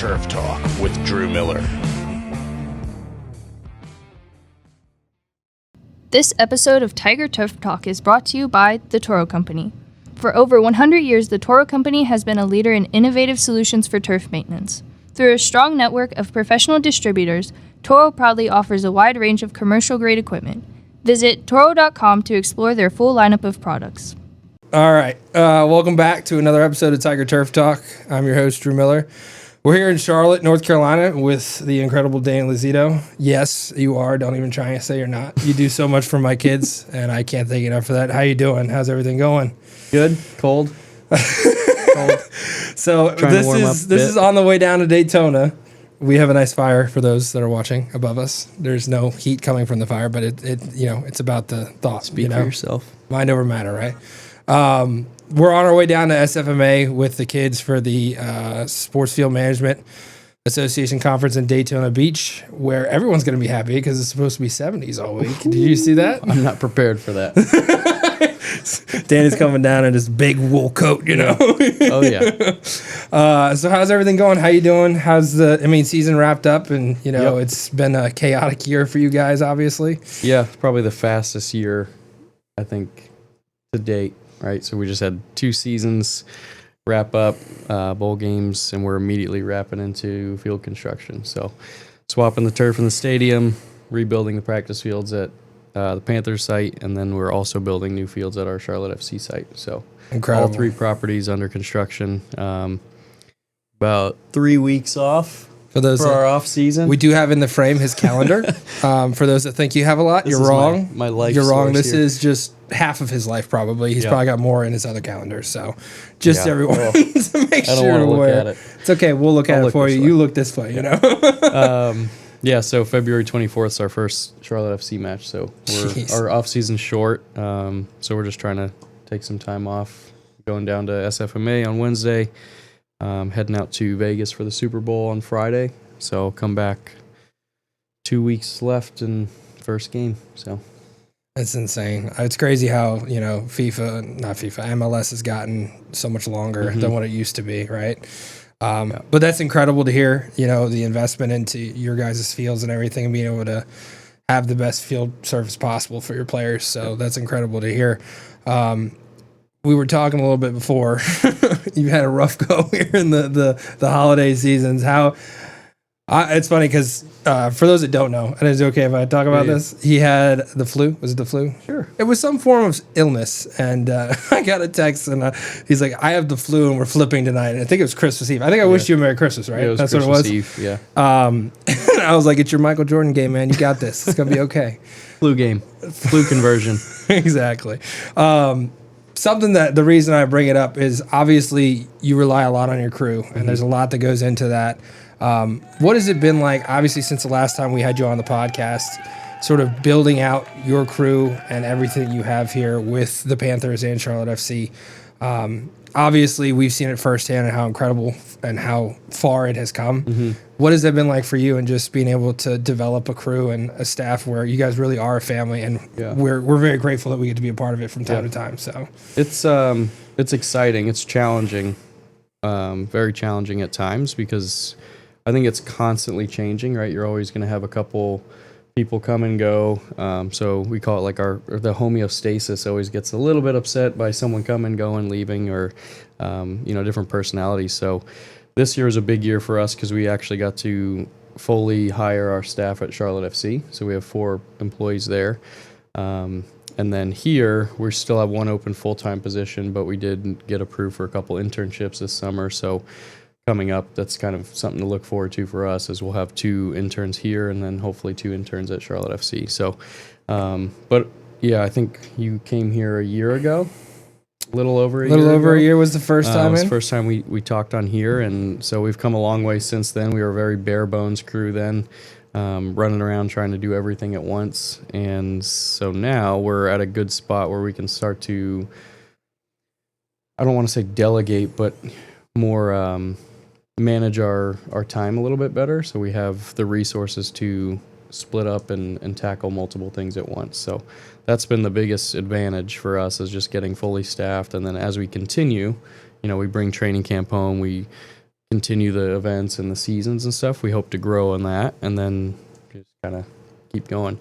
Turf Talk with Drew Miller. This episode of Tiger Turf Talk is brought to you by the Toro Company. For over 100 years, the Toro Company has been a leader in innovative solutions for turf maintenance. Through a strong network of professional distributors, Toro proudly offers a wide range of commercial-grade equipment. Visit Toro.com to explore their full lineup of products. All right. Welcome back to another episode of Tiger Turf Talk. I'm your host, Drew Miller. We're here in Charlotte, North Carolina with the incredible Dan Losito. Yes, you are. Don't even try and say you're not. You do so much for my kids, and I can't thank you enough for that. How you doing? How's everything going? Good. Cold. So this is on the way down to Daytona. We have a nice fire for those that are watching above us. There's no heat coming from the fire, but it's about the thought. Speak for yourself. Mind over matter, right? We're on our way down to SFMA with the kids for the Sports Field Management Association Conference in Daytona Beach, where everyone's going to be happy because it's supposed to be 70s all week. Did you see that? I'm not prepared for that. Danny's coming down in his big wool coat, you know. Oh, yeah. So how's everything going? How you doing? How's season wrapped up? And, It's been a chaotic year for you guys, obviously. Yeah, probably the fastest year, I think, to date, right? So we just had 2 seasons wrap up, bowl games, and we're immediately wrapping into field construction. So swapping the turf in the stadium, rebuilding the practice fields at the Panthers site, and then we're also building new fields at our Charlotte FC site. So incredible. All 3 properties under construction. About 3 weeks off for our off season. We do have in the frame his calendar. For those that think you have a lot, you're wrong. My life. You're wrong. This here is just half of his life probably. He's probably got more in his other calendars. So just everyone to make I don't sure want to look aware. at it. It's okay. We'll look at it for you. You look this way, you know. Yeah, so February 24th is our first Charlotte FC match. So our off-season's short, so we're just trying to take some time off, going down to SFMA on Wednesday, heading out to Vegas for the Super Bowl on Friday. So come back 2 weeks left and first game. So it's insane. It's crazy how, MLS has gotten so much longer than what it used to be, right? But that's incredible to hear, the investment into your guys' fields and everything and being able to have the best field service possible for your players. So that's incredible to hear. We were talking a little bit before. You've had a rough go here in the holiday seasons. It's funny because for those that don't know, and it's okay if I talk about this, he had the flu. Was it the flu? Sure. It was some form of illness, and I got a text, and he's like, I have the flu, and we're flipping tonight. And I think it was Christmas Eve. I think I wished you a Merry Christmas, right? Yeah, it was That's Christmas what it was? Eve, yeah. And I was like, it's your Michael Jordan game, man. You got this. It's going to be okay. Flu game. Flu conversion. Exactly. Something that the reason I bring it up is obviously you rely a lot on your crew, and there's a lot that goes into that. What has it been like, obviously, since the last time we had you on the podcast, sort of building out your crew and everything you have here with the Panthers and Charlotte FC? Obviously, we've seen it firsthand and how incredible and how far it has come. What has that been like for you and just being able to develop a crew and a staff where you guys really are a family, and we're very grateful that we get to be a part of it from time to time. So it's exciting. It's challenging, very challenging at times because I think it's constantly changing, right? You're always going to have a couple people come and go. So we call it like the homeostasis always gets a little bit upset by someone coming, going, leaving, or, different personalities. So this year was a big year for us because we actually got to fully hire our staff at Charlotte FC. So we have 4 employees there. And then here, we still have 1 open full-time position, but we did get approved for a couple internships this summer. So coming up, that's kind of something to look forward to for us, is we'll have 2 interns here and then hopefully 2 interns at Charlotte FC. So, but yeah, I think you came here a year ago, a little over a year was the first time it was the first time we talked on here, and so we've come a long way since then. We were a very bare bones crew then, running around trying to do everything at once, and so now we're at a good spot where we can start to, I don't want to say delegate, but more manage our time a little bit better, so we have the resources to split up and tackle multiple things at once. So that's been the biggest advantage for us, is just getting fully staffed. And then as we continue, we bring training camp home, we continue the events and the seasons and stuff. We hope to grow on that and then just kind of keep going.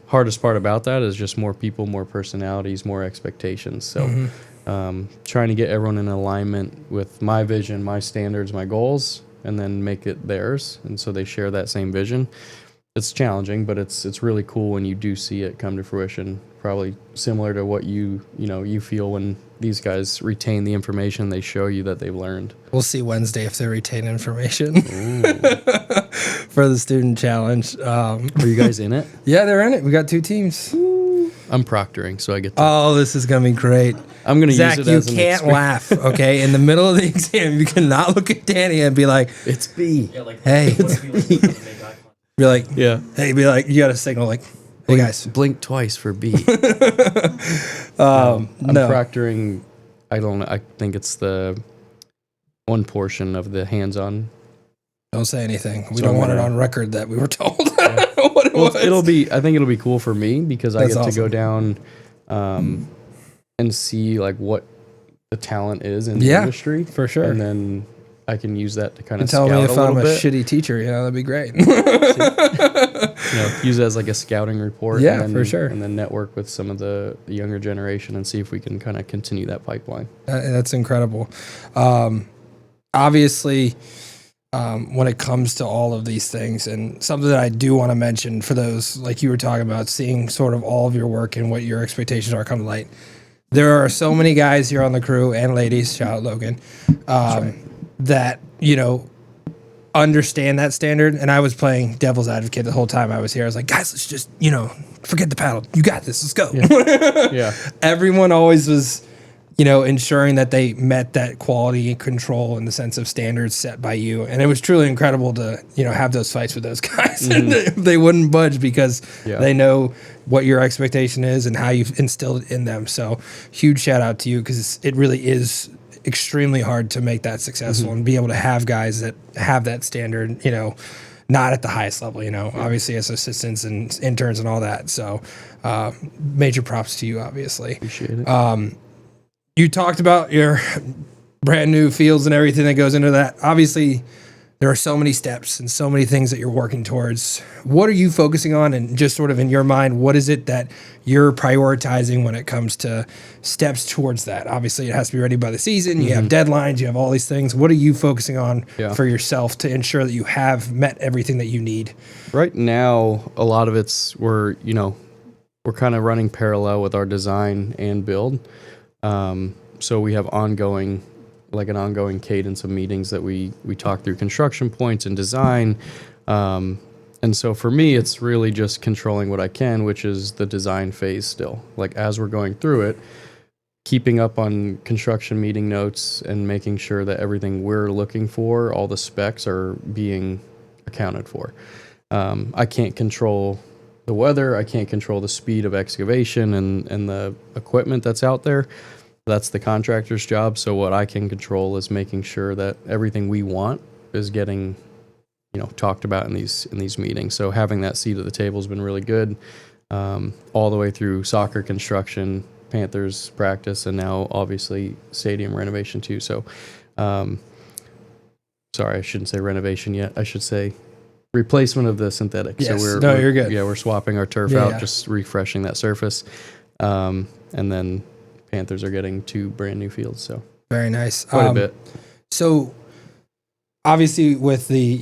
Hardest part about that is just more people, more personalities, more expectations. So trying to get everyone in alignment with my vision, my standards, my goals, and then make it theirs. And so they share that same vision. It's challenging, but it's really cool when you do see it come to fruition. Probably similar to what you feel when these guys retain the information they show you that they've learned. We'll see Wednesday if they retain information for the student challenge. Are you guys in it? Yeah, they're in it. We got 2 teams. I'm proctoring, so I get to. Oh, this is going to be great. I'm going to Zach, use it as an you can't laugh, okay? In the middle of the exam, you cannot look at Danny and be like, It's B. Yeah, like, hey, what it's if he was able to make eye contact? be like, Yeah. hey, be like, you got to signal like, hey guys. Blink twice for B. I'm No. proctoring. I don't know. I think it's the one portion of the hands-on. Don't say anything. We So don't I'm want it gonna- on record that we were told what it was. I think it'll be cool for me because I That's get to go awesome. down and see like what the talent is in the Yeah, industry for sure. and then I can use that to kind of Tell scout me if a I'm little a bit. shitty teacher, that'd be great. Use it as like a scouting report. Yeah, and then, for sure. And then network with some of the younger generation and see if we can kind of continue that pipeline. That's incredible. Obviously, when it comes to all of these things, and something that I do want to mention for those, like you were talking about, seeing sort of all of your work and what your expectations are come to light. There are so many guys here on the crew and ladies, shout out Logan, that, understand that standard. And I was playing devil's advocate the whole time I was here. I was like, guys, let's just, forget the paddle. You got this. Let's go. Yeah. Everyone always was, ensuring that they met that quality and control in the sense of standards set by you. And it was truly incredible to, have those fights with those guys. And they wouldn't budge because they know what your expectation is and how you've instilled it in them. So huge shout out to you because it really is extremely hard to make that successful and be able to have guys that have that standard, not at the highest level, obviously as assistants and interns and all that. So major props to you, obviously. Appreciate it. You talked about your brand new fields and everything that goes into that. Obviously, there are so many steps and so many things that you're working towards. What are you focusing on? And just sort of in your mind, what is it that you're prioritizing when it comes to steps towards that? Obviously, it has to be ready by the season. You have deadlines. You have all these things. What are you focusing on for yourself to ensure that you have met everything that you need? Right now, a lot of we're kind of running parallel with our design and build. So we have an ongoing cadence of meetings that we talk through construction points and design. And so for me, it's really just controlling what I can, which is the design phase still. Like as we're going through it, keeping up on construction meeting notes and making sure that everything we're looking for, all the specs are being accounted for. I can't control the weather. I can't control the speed of excavation and the equipment that's out there. That's the contractor's job. So what I can control is making sure that everything we want is getting, talked about in these meetings. So having that seat at the table has been really good, all the way through soccer construction, Panthers practice, and now obviously stadium renovation too. So, sorry, I shouldn't say renovation yet. I should say replacement of the synthetic. Yes. So You're good. Yeah, we're swapping our turf out, just refreshing that surface. And then Panthers are getting 2 brand new fields. So Very nice. quite a bit. So obviously with the,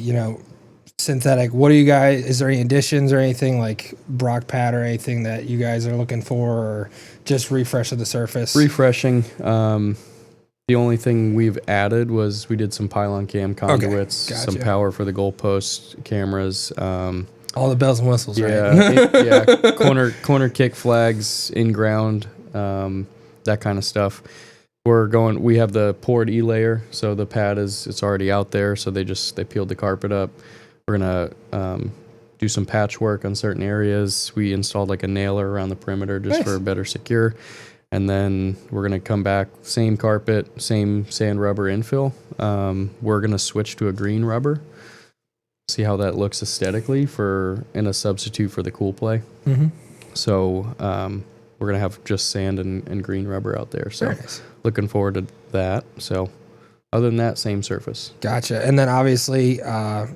synthetic, what do you guys, is there any additions or anything like Brock pad or anything that you guys are looking for, or just refresh of the surface? Refreshing. The only thing we've added was we did some pylon cam conduits, gotcha. some power for the goalpost cameras. All the bells and whistles, Yeah, right? corner kick flags, in ground, that kind of stuff. We have the poured E-layer, so the pad it's already out there, so they peeled the carpet up. We're gonna do some patchwork on certain areas. We installed like a nailer around the perimeter just for better secure. And then we're gonna come back, same carpet, same sand rubber infill. We're gonna switch to a green rubber. See how that looks aesthetically in a substitute for the cool play. Mm-hmm. So we're going to have just sand and green rubber out there. So Nice. looking forward to that. So Other than that, same surface. Gotcha. And then obviously,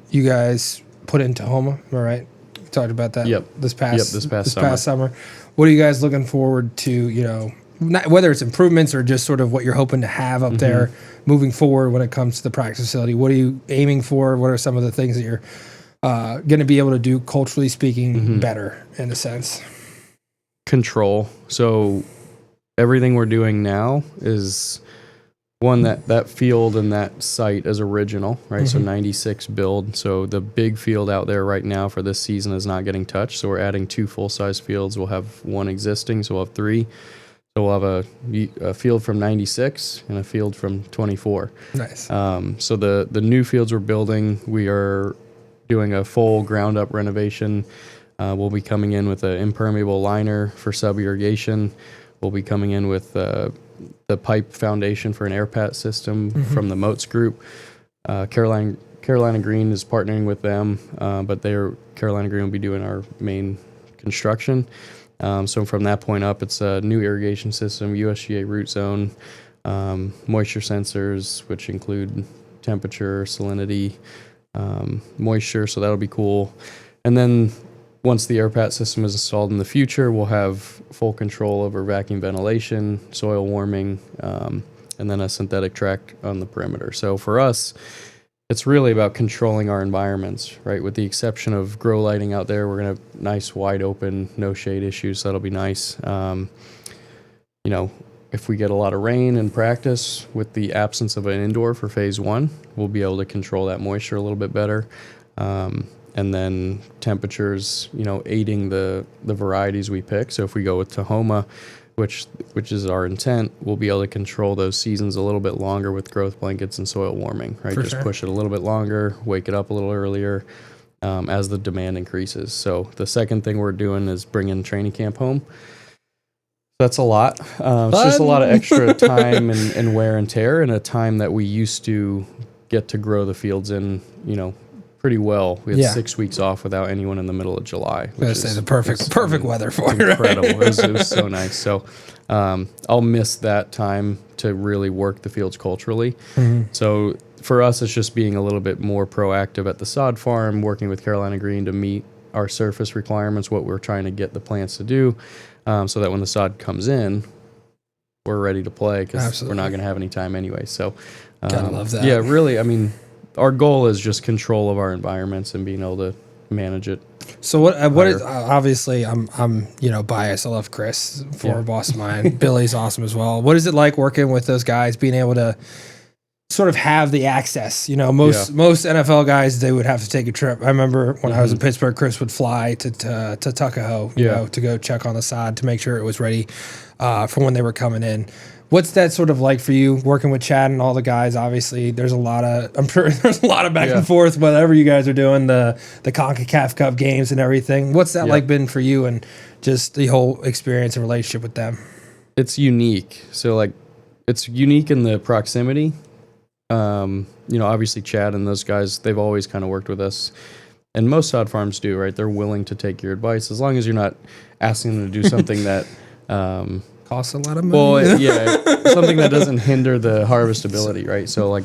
you guys put into Homa, am I right? We talked about that. Yep. This past summer. past summer. What are you guys looking forward to? You know, not, whether it's improvements or just sort of what you're hoping to have up there moving forward when it comes to the practice facility. What are you aiming for? What are some of the things that you're going to be able to do, culturally speaking, better in a sense? Control. So everything we're doing now is one that field and that site is original, right? So 96 build. So the big field out there right now for this season is not getting touched. So we're adding 2 full-size fields. We'll have 1 existing, so we'll have 3. So we'll have a field from 96 and a field from 24. Nice. So the new fields we're building, we are doing a full ground-up renovation. We'll be coming in with an impermeable liner for sub-irrigation. We'll be coming in with the pipe foundation for an air pat system from the Moats Group. Carolina Green is partnering with them, but Carolina Green will be doing our main construction. So from that point up, it's a new irrigation system, USGA root zone, moisture sensors, which include temperature, salinity, moisture. So that'll be cool. And then once the air pat system is installed in the future, we'll have full control over vacuum ventilation, soil warming, and then a synthetic track on the perimeter. So for us, it's really about controlling our environments, right? With the exception of grow lighting out there, we're going to have nice, wide open, no shade issues. So that'll be nice. If we get a lot of rain in practice with the absence of an indoor for phase 1, we'll be able to control that moisture a little bit better. And then temperatures, aiding the varieties we pick. So if we go with Tahoma, which is our intent, we'll be able to control those seasons a little bit longer with growth blankets and soil warming, right? For Just sure. push it a little bit longer, wake it up a little earlier as the demand increases. So the second thing we're doing is bringing training camp home. That's a lot. It's just a lot of extra time and wear and tear, and a time that we used to get to grow the fields in, pretty well. We had 6 weeks off without anyone in the middle of July. I was say the perfect weather for it. Incredible. It was so nice. So I'll miss that time to really work the fields culturally. So for us, it's just being a little bit more proactive at the sod farm, working with Carolina Green to meet our surface requirements, what we're trying to get the plants to do, so that when the sod comes in, we're ready to play because we're not going to have any time anyway. So Gotta love that. Yeah, really, our goal is just control of our environments and being able to manage it. So what is obviously I'm biased. I love Chris, former boss of mine. Billy's awesome as well. What is it like working with those guys, being able to sort of have the access? Most NFL guys, they would have to take a trip. I remember when I was in Pittsburgh, Chris would fly to Tuckahoe, to go check on the sod to make sure it was ready for when they were coming in. What's that sort of like for you working with Chad and all the guys? Obviously, I'm sure there's a lot of back and forth, whatever you guys are doing, the CONCACAF Cup games and everything. What's that like been for you and just the whole experience and relationship with them? It's unique. So it's unique in the proximity. Obviously Chad and those guys, they've always kind of worked with us. And most sod farms do, right? They're willing to take your advice as long as you're not asking them to do something that Costs a lot of money. Something that doesn't hinder the harvestability, right? So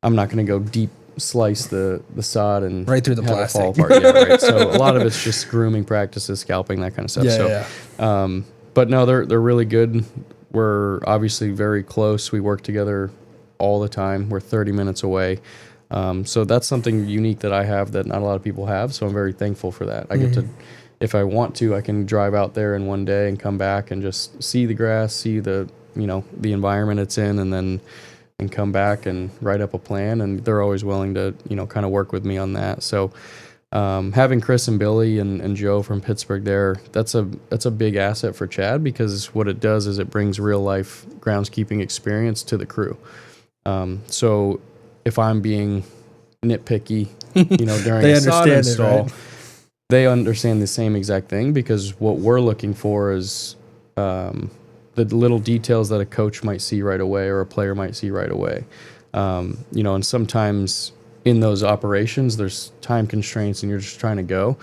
I'm not going to go deep slice the sod and right through the have plastic. it fall apart. Yeah, right. So a lot of it's just grooming practices, scalping, that kind of stuff. But no, they're really good. We're obviously very close. We work together all the time. We're 30 minutes away. So that's something unique that I have that not a lot of people have. So I'm very thankful for that. I get to, if I want to, I can drive out there in one day and come back and just see the grass, see the environment it's in, and come back and write up a plan. And they're always willing to, kind of work with me on that. So having Chris and Billy and Joe from Pittsburgh there, that's a big asset for Chad, because what it does is it brings real life groundskeeping experience to the crew. So if I'm being nitpicky, during a sod install, right? They understand the same exact thing, because what we're looking for is the little details that a coach might see right away or a player might see right away. And sometimes in those operations, there's time constraints and you're just trying to go.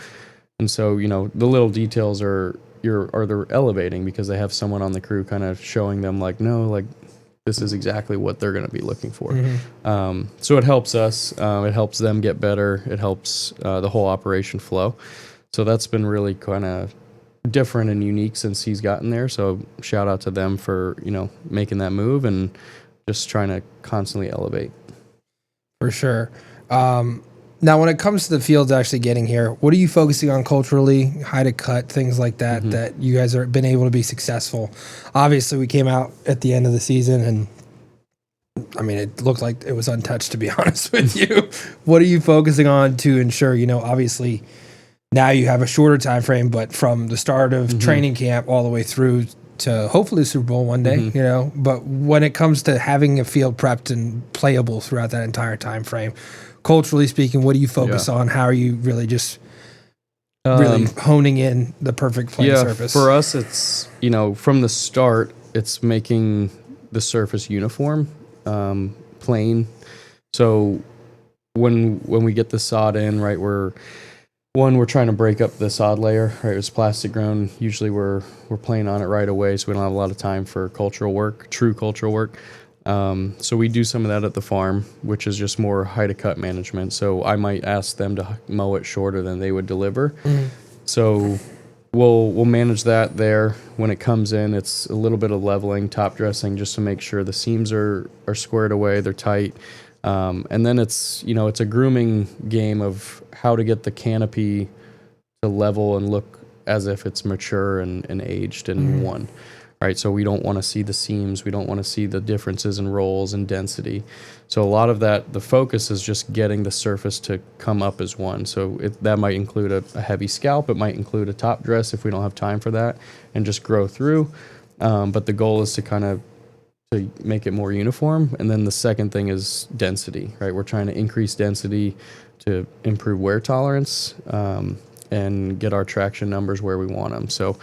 And so, the little details they're elevating because they have someone on the crew kind of showing them this is exactly what they're going to be looking for. So it helps us. It helps them get better. It helps the whole operation flow. So that's been really kind of different and unique since he's gotten there. So shout out to them for, making that move and just trying to constantly elevate. For sure. Now, when it comes to the fields actually getting here, what are you focusing on culturally, how to cut, things like that, that you guys have been able to be successful? Obviously, we came out at the end of the season, and, it looked like it was untouched, to be honest with you. What are you focusing on to ensure, obviously, now you have a shorter time frame, but from the start of training camp all the way through to hopefully the Super Bowl one day, but when it comes to having a field prepped and playable throughout that entire time frame, culturally speaking, what do you focus on? How are you really just really honing in the perfect playing surface? For us, it's, from the start, it's making the surface uniform, plain. So when we get the sod in, right, we're trying to break up the sod layer, right? It's plastic grown. Usually we're playing on it right away, so we don't have a lot of time for true cultural work. So we do some of that at the farm, which is just more height of cut management. So I might ask them to mow it shorter than they would deliver. So we'll manage that there. When it comes in, it's a little bit of leveling, top dressing, just to make sure the seams are squared away, they're tight. And then it's a grooming game of how to get the canopy to level and look as if it's mature and aged and won. Right, so we don't want to see the seams. We don't want to see the differences in rolls and density. So a lot of that, the focus is just getting the surface to come up as one. So that might include a heavy scalp. It might include a top dress if we don't have time for that, and just grow through. But the goal is to make it more uniform. And then the second thing is density, right? We're trying to increase density to improve wear tolerance and get our traction numbers where we want them. So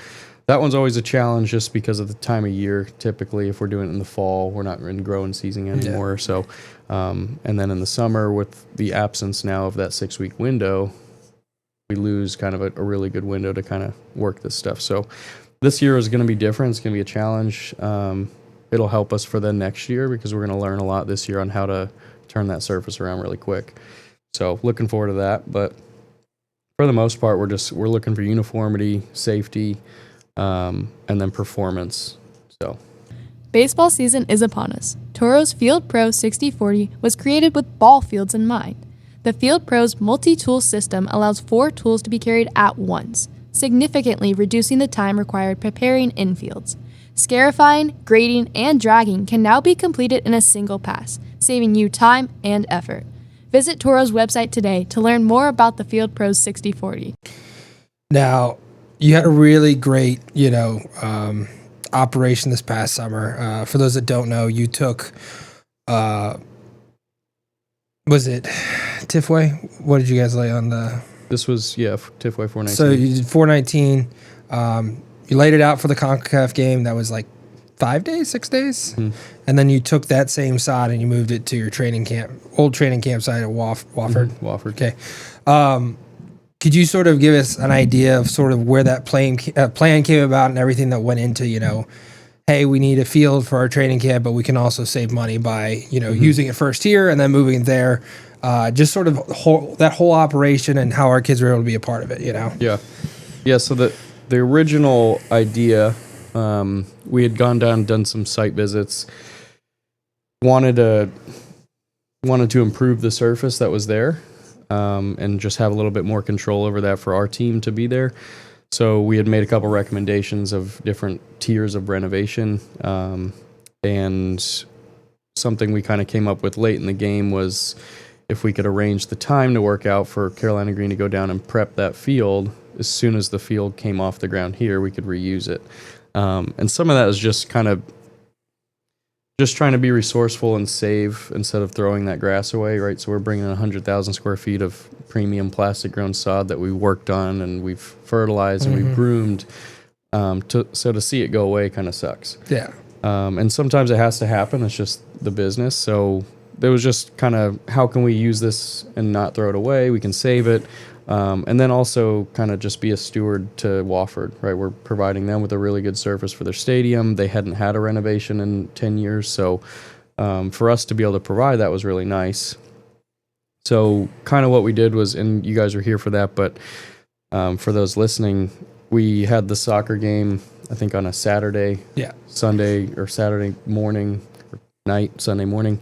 that one's always a challenge just because of the time of year. Typically, if we're doing it in the fall, we're not in growing season anymore. Yeah. So, and then in the summer, with the absence now of that 6-week window, we lose kind of a really good window to kind of work this stuff. So this year is going to be different. It's going to be a challenge. It'll help us for the next year because we're going to learn a lot this year on how to turn that surface around really quick. So looking forward to that. But for the most part, we're looking for uniformity, safety, and then performance. So baseball season is upon us. Toro's Field Pro 6040 was created with ball fields in mind. The Field Pro's multi-tool system allows 4 tools to be carried at once, significantly reducing the time required preparing infields. Scarifying, grading, and dragging can now be completed in a single pass, saving you time and effort. Visit Toro's website today to learn more about the Field Pro's 6040. Now, you had a really great, operation this past summer. For those that don't know, you took, was it Tifway? What did you guys lay on the? This was, Tifway 419. So you did 419. You laid it out for the CONCACAF game. That was like 5 days, 6 days. Mm-hmm. And then you took that same sod and you moved it to your old training campsite at Wofford. Mm-hmm. Wofford. Okay. Could you sort of give us an idea of sort of where that plan came about and everything that went into, hey, we need a field for our training camp, but we can also save money by, using it first here and then moving it there. Just sort of that whole operation and how our kids were able to be a part of it, Yeah. Yeah, so the original idea, we had gone down and done some site visits, wanted to improve the surface that was there, and just have a little bit more control over that for our team to be there. So we had made a couple recommendations of different tiers of renovation, and something we kind of came up with late in the game was if we could arrange the time to work out for Carolina Green to go down and prep that field, as soon as the field came off the ground here, we could reuse it. And some of that is just kind of just trying to be resourceful and save instead of throwing that grass away, right? So we're bringing 100,000 square feet of premium plastic-grown sod that we worked on and we've fertilized and we've groomed. So to see it go away kind of sucks. Yeah. And sometimes it has to happen. It's just the business. So there was just kind of, how can we use this and not throw it away? We can save it. And then also kind of just be a steward to Wofford, right? We're providing them with a really good service for their stadium. They hadn't had a renovation in 10 years. So for us to be able to provide that was really nice. So kind of what we did was, and you guys were here for that, but for those listening, we had the soccer game, I think on a Saturday, Saturday morning, or night, Sunday morning,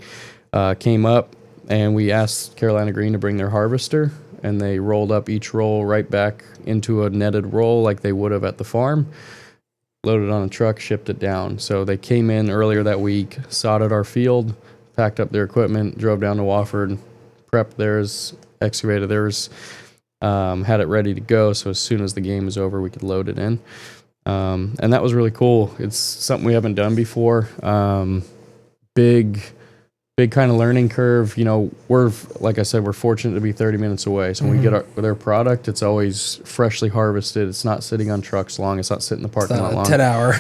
came up, and we asked Carolina Green to bring their harvester, and they rolled up each roll right back into a netted roll like they would have at the farm, loaded on a truck, shipped it down. So they came in earlier that week, sodded our field, packed up their equipment, drove down to Wofford, prepped theirs, excavated theirs, had it ready to go. So as soon as the game was over, we could load it in. And that was really cool. It's something we haven't done before. Big kind of learning curve. You know, like I said, we're fortunate to be 30 minutes away. So when we get their product, it's always freshly harvested. It's not sitting on trucks long. It's not sitting in the parking lot long. 10 hour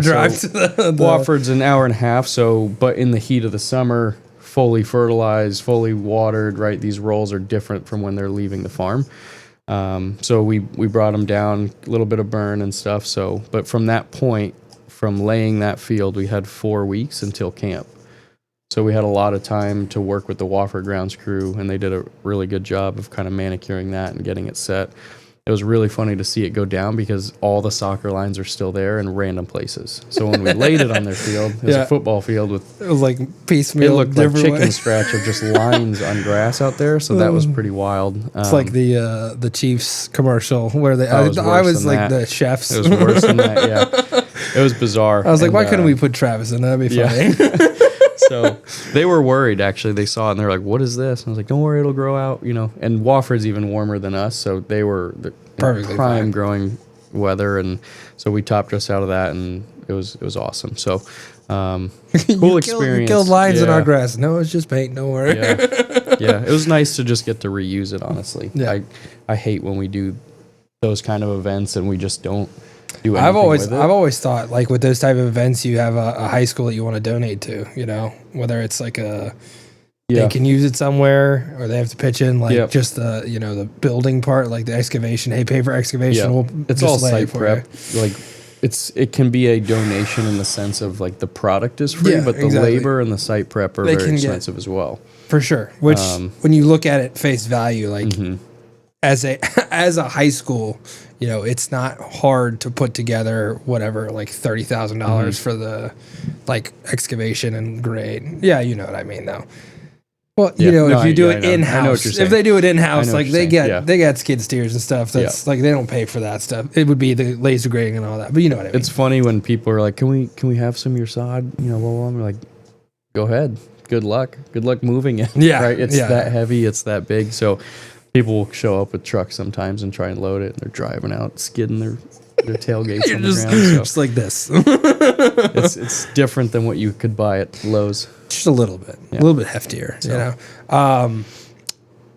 drive so to the Wofford's an hour and a half. So, but in the heat of the summer, fully fertilized, fully watered, right? These rolls are different from when they're leaving the farm. So we brought them down, a little bit of burn and stuff. So, but from that point, from laying that field, we had 4 weeks until camp. So we had a lot of time to work with the Wofford grounds crew, and they did a really good job of kind of manicuring that and getting it set. It was really funny to see it go down because all the soccer lines are still there in random places. So when we laid it on their field, it was a football field with... It was like piecemeal. It looked like chicken scratch of just lines on grass out there. So that was pretty wild. It's like the Chiefs commercial where I was like the chefs. It was worse than that, yeah. It was bizarre. I was like, why couldn't we put Travis in? That'd be funny. Yeah. So they were worried, actually. They saw it and they're like, what is this? And I was like, don't worry, it'll grow out, you know. And Wofford's even warmer than us, so they were in prime growing weather. And so we top dressed out of that, and it was awesome. So cool experience. You killed lines in our grass. No, it's just paint. Don't worry. Yeah, it was nice to just get to reuse it, honestly. Yeah. I hate when we do those kind of events and we just don't do anything with it. I've always thought, like, with those type of events, you have a high school that you want to donate to, you know, whether it's like they can use it somewhere or they have to pitch in, like just the, you know, the building part, like the excavation. Hey, pay for excavation. We'll it's all site prep. Like it can be a donation in the sense of like the product is free, but the labor and the site prep are very expensive as well. For sure. Which when you look at it face value, like as a high school, you know, it's not hard to put together whatever, like $30,000 for the like excavation and grade. Yeah, you know what I mean, though. Well, you know, if you do it in-house, if they do it in-house, like they get skid steers and stuff. That's like they don't pay for that stuff. It would be the laser grading and all that, but you know what I mean. It's funny when people are like, "Can we have some of your sod?" You know, well, I'm like, "Go ahead. Good luck moving it." Yeah, right. It's that heavy. It's that big. So people will show up with trucks sometimes and try and load it. And they're driving out, skidding their tailgates on the ground. So just like this. It's different than what you could buy at Lowe's. Just a little bit, a little bit heftier, you know.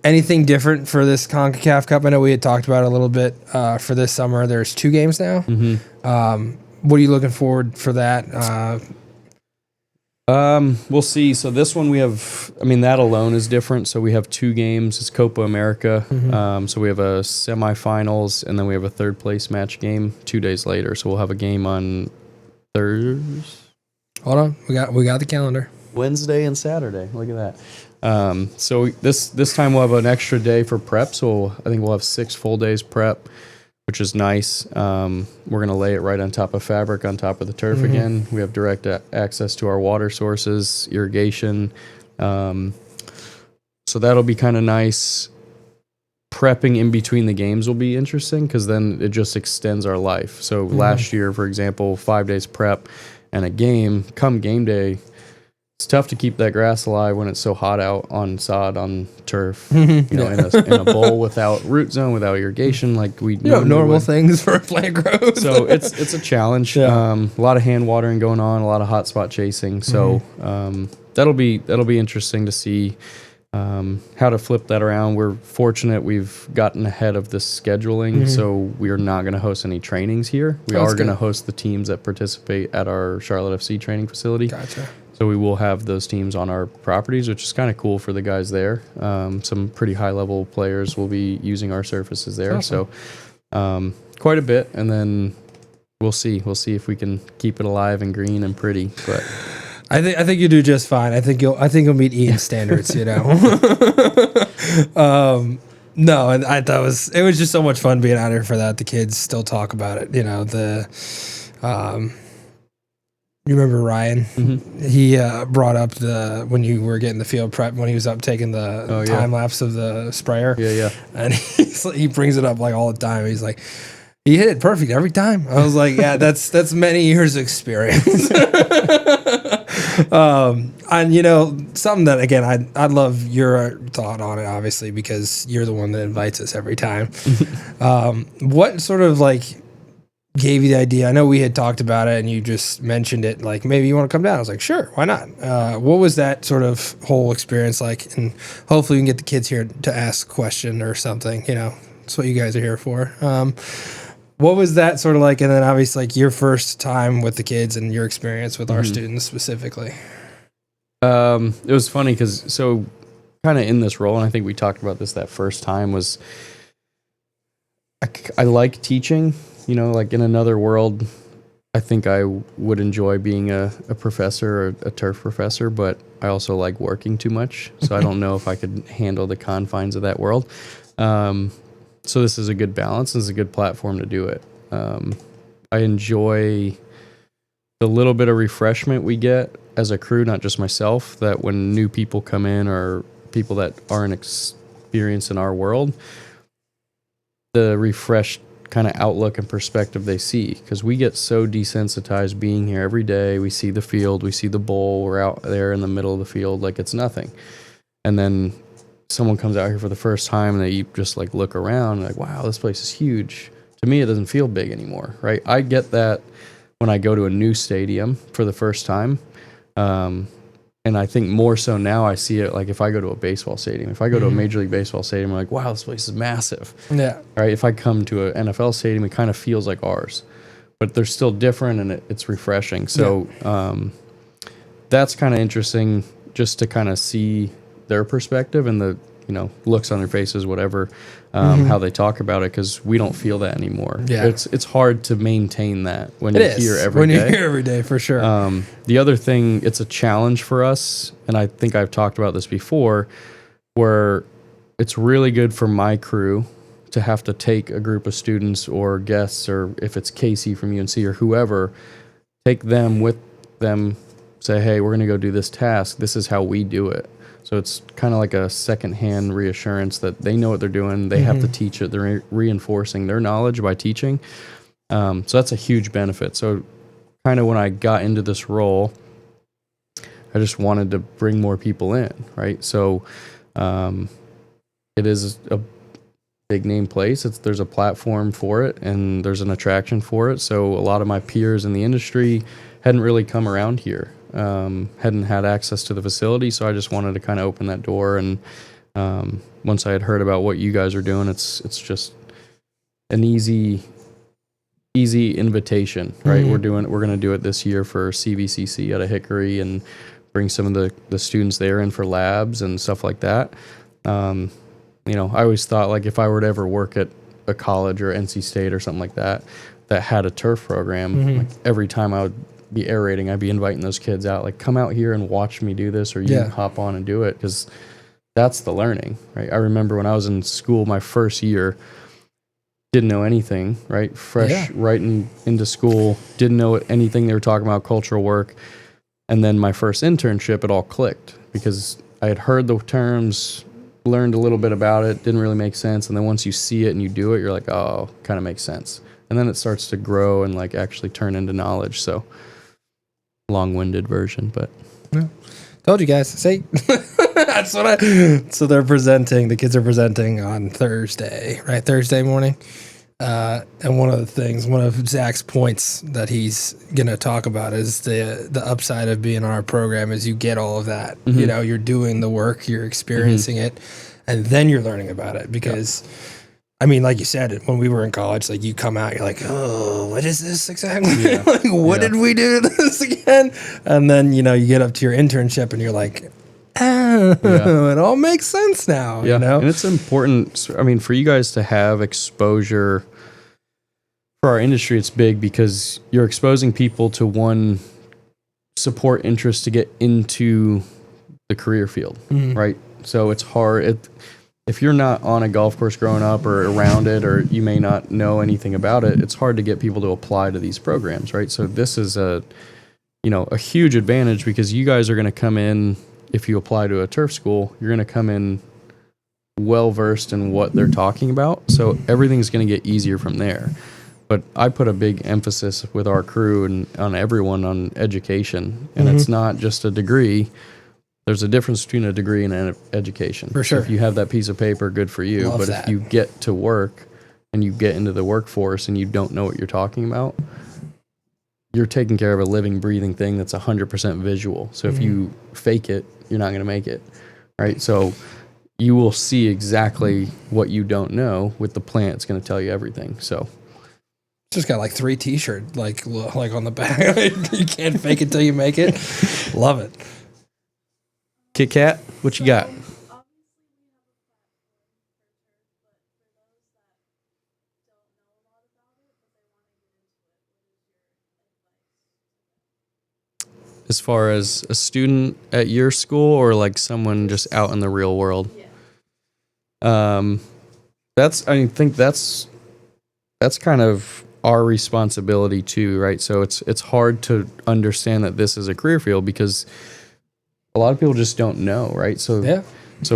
Anything different for this CONCACAF Cup? I know we had talked about it a little bit for this summer. There's 2 games now. What are you looking forward for that? We'll see. So this one we have, I mean, that alone is different. So we have 2 games. It's Copa America. So we have a semifinals and then we have a 3rd place match game 2 days later. So we'll have a game on Thursday. Hold on. We got the calendar. Wednesday and Saturday. Look at that. So this time we'll have an extra day for prep. So I think we'll have 6 full days prep, which is nice. We're going to lay it right on top of fabric, on top of the turf again. We have direct access to our water sources, irrigation. So that'll be kind of nice. Prepping in between the games will be interesting because then it just extends our life. So last year, for example, 5 days prep and a game. Come game day, it's tough to keep that grass alive when it's so hot out on sod, on turf, you know, in a bowl without root zone, without irrigation, like we know normal things for plant growth. So it's a challenge. A lot of hand watering going on, a lot of hot spot chasing. So that'll be interesting to see how to flip that around. We're fortunate we've gotten ahead of the scheduling, so we are not going to host any trainings here. We are going to host the teams that participate at our Charlotte FC training facility. Gotcha. So we will have those teams on our properties, which is kind of cool for the guys there. Some pretty high level players will be using our surfaces there. Awesome. So quite a bit. And then we'll see if we can keep it alive and green and pretty. But I think you do just fine. I think you'll meet Ian's standards, you know. No, and I thought it was just so much fun being out here for that. The kids still talk about it, you know. You remember Ryan? Mm-hmm. He brought up when you were getting the field prep when he was up taking the time lapse of the sprayer. Yeah. And he brings it up like all the time. He's like, "You hit it perfect every time." I was like, "Yeah, that's many years of experience." And you know, something that again, I'd love your thought on it, obviously, because you're the one that invites us every time. What sort of like gave you the idea? I know we had talked about it and you just mentioned it, like maybe you want to come down. I was like, sure, why not? What was that sort of whole experience like? And hopefully we can get the kids here to ask a question or something, you know, that's what you guys are here for. What was that sort of like? And then obviously like your first time with the kids and your experience with our students specifically. It was funny because so kind of in this role, and I think we talked about this that first time, was I like teaching. You know, like in another world, I think I would enjoy being a professor or a turf professor, but I also like working too much. So I don't know if I could handle the confines of that world. So this is a good balance. This is a good platform to do it. I enjoy the little bit of refreshment we get as a crew, not just myself, that when new people come in or people that aren't experienced in our world, the refreshed kind of outlook and perspective they see, because we get so desensitized being here every day. We see the field, we see the bowl, we're out there in the middle of the field like it's nothing. And then someone comes out here for the first time and they just like look around and like, wow, this place is huge. To me, it doesn't feel big anymore, right? I get that when I go to a new stadium for the first time. And I think more so now I see it like if I go to a baseball stadium. If I go to a Major League Baseball stadium, I'm like, wow, this place is massive. Yeah. Right? If I come to an NFL stadium, it kind of feels like ours. But they're still different and it's refreshing. So that's kind of interesting just to kind of see their perspective and the, you know, looks on their faces, whatever, how they talk about it, because we don't feel that anymore. Yeah. It's hard to maintain that when you're here every day. When you're here every day, for sure. The other thing, it's a challenge for us, and I think I've talked about this before, where it's really good for my crew to have to take a group of students or guests, or if it's Casey from UNC or whoever, take them with them, say, hey, we're going to go do this task. This is how we do it. So it's kind of like a secondhand reassurance that they know what they're doing. They have to teach it. They're reinforcing their knowledge by teaching. So that's a huge benefit. So kind of when I got into this role, I just wanted to bring more people in, right? So it is a big name place. There's a platform for it and there's an attraction for it. So a lot of my peers in the industry hadn't really come around here. Hadn't had access to the facility, so I just wanted to kind of open that door. And once I had heard about what you guys are doing, it's just an easy invitation, right? We're going to do it this year for CVCC at a Hickory and bring some of the students there in for labs and stuff like that. You know, I always thought like if I were to ever work at a college or NC State or something like that had a turf program, like every time I would be aerating, I'd be inviting those kids out, like come out here and watch me do this, or you hop on and do it, because that's the learning, right? I remember when I was in school, my first year, didn't know anything, right? Fresh right into school, didn't know anything they were talking about, cultural work. And then my first internship, it all clicked because I had heard the terms, learned a little bit about it, didn't really make sense. And then once you see it and you do it, you're like, oh, kind of makes sense. And then it starts to grow and like actually turn into knowledge. So long-winded version, but told you guys. See, that's what so they're presenting. The kids are presenting on Thursday, right? Thursday morning. And one of Zach's points that he's gonna talk about is the upside of being on our program is you get all of that. You know, you're doing the work, you're experiencing it, and then you're learning about it because. I mean, like you said, when we were in college, like you come out, you're like, oh, what is this exactly? Yeah. Like, what did we do to this again? And then, you know, you get up to your internship and you're like, oh, it all makes sense now. Yeah. You know? And it's important. I mean, for you guys to have exposure for our industry, it's big because you're exposing people to one support interest to get into the career field, right? So it's hard. If you're not on a golf course growing up or around it, or you may not know anything about it, it's hard to get people to apply to these programs, right? So this is a huge advantage because you guys are going to come in, if you apply to a turf school, you're going to come in well versed in what they're talking about. So everything's going to get easier from there. But I put a big emphasis with our crew and on everyone on education, and it's not just a degree. There's a difference between a degree and an education. For sure. So if you have that piece of paper, good for you. Love but that. if you get to work and you get into the workforce and you don't know what you're talking about, you're taking care of a living, breathing thing that's 100% visual. So if you fake it, you're not going to make it, right? So you will see exactly what you don't know with the plant. It's going to tell you everything. So Just got like 3 T-shirts, like on the back. You can't fake it till you make it. Love it. Kit Kat, what you got? As far as a student at your school or like someone just out in the real world? I think that's kind of our responsibility too, right? So it's hard to understand that this is a career field because a lot of people just don't know, right? So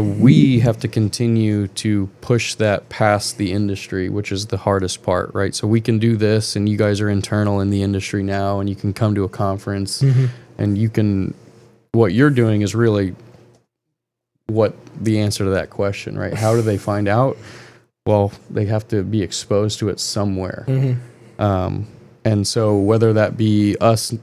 we have to continue to push that past the industry, which is the hardest part, right? So we can do this, and you guys are internal in the industry now, and you can come to a conference, and you can. What you're doing is really what the answer to that question, right? How do they find out? Well, they have to be exposed to it somewhere, and so whether that be us